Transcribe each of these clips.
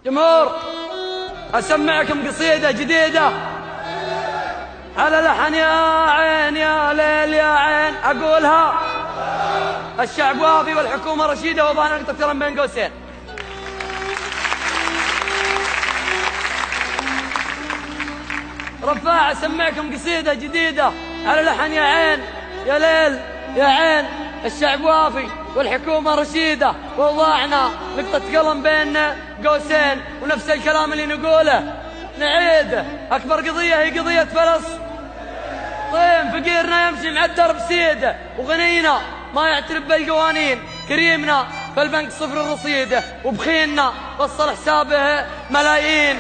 جمهور، أسمعكم قصيدة جديدة على لحن يا عين يا ليل يا عين. أقولها الشعب وافي والحكومة رشيدة وضعنا نقطة بين قوسين. رفاع أسمعكم قصيدة جديدة على لحن يا عين يا ليل يا عين. الشعب وافي والحكومة رشيدة ووضعنا نقطة قلم بين قوسين. ونفس الكلام اللي نقوله نعيده، أكبر قضية هي قضية فلسطين. فقيرنا يمشي مع الدرب سيده، وغنينا ما يعترف بالقوانين. كريمنا فالبنك صفر الرصيده، وبخيلنا وصل حسابه ملايين.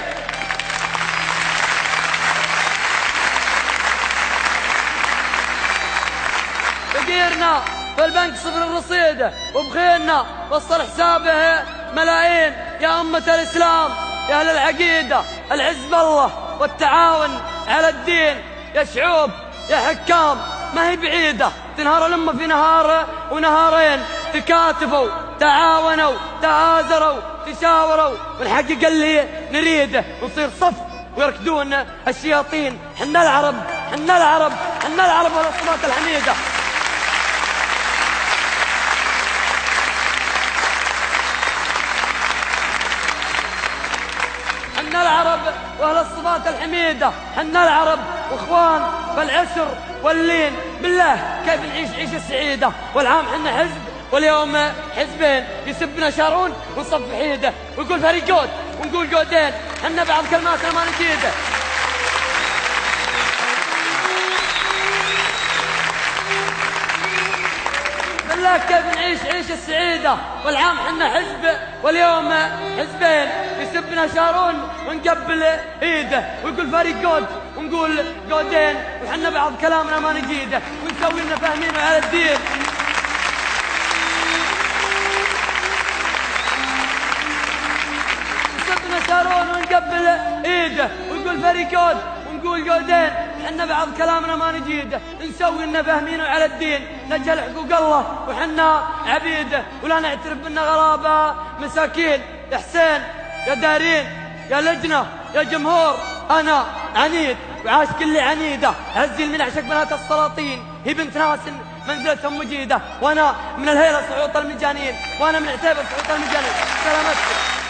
فقيرنا فالبنك صفر الرصيده، وبخيلنا وصل حسابه ملايين. يا أمة الإسلام يا أهل العقيدة، العز بالله والتعاون على الدين. يا شعوب يا حكام ما هي بعيدة، تنهار الأمة في نهار ونهارين. تكاتفوا تعاونوا تآزروا تشاوروا ونحقق اللي نريده، ونصير صف ويركدون الشياطين. حنا العرب حنا العرب حنا العرب والصفات الحميدة. حنا العرب واهل الصفات الحميدة. حنا العرب واخوان بالعسر واللين. بالله كيف نعيش عيشة سعيدة؟ والعام حنا حزب واليوم حزبين. يسبنا شارون ونصف حيده، ويقول فريق ونقول قودين. حنا بعض كلماتنا ما نجيده. بالله كيف نعيش عيشة سعيدة؟ والعام حنا حزب واليوم حزبين. يسبنا شارون ونقبل ايده، ويقول فريق ونقول قودين. وحنا بعض كلامنا ما نجيده، ونسوي لنا فاهمين على الدين. يسبنا شارون ونقبل ايده، ويقول فريق ونقول قودين. حنا بعض كلامنا ما نجيده، نسوي لنا فاهمين على الدين. نجهل حقوق الله وحنا عبيده، ولا نعترف بنا غرابة مساكين. يا حسين يا دارين يا لجنة يا جمهور، أنا عنيد وعاش كل عنيدة. عزي من عشق بنات السلاطين، هي بنت ناس منزلتهم مجيدة. وأنا من الهيلة صعوط المجانين، وأنا من عتيبة صعوط المجانين. سلامتكم.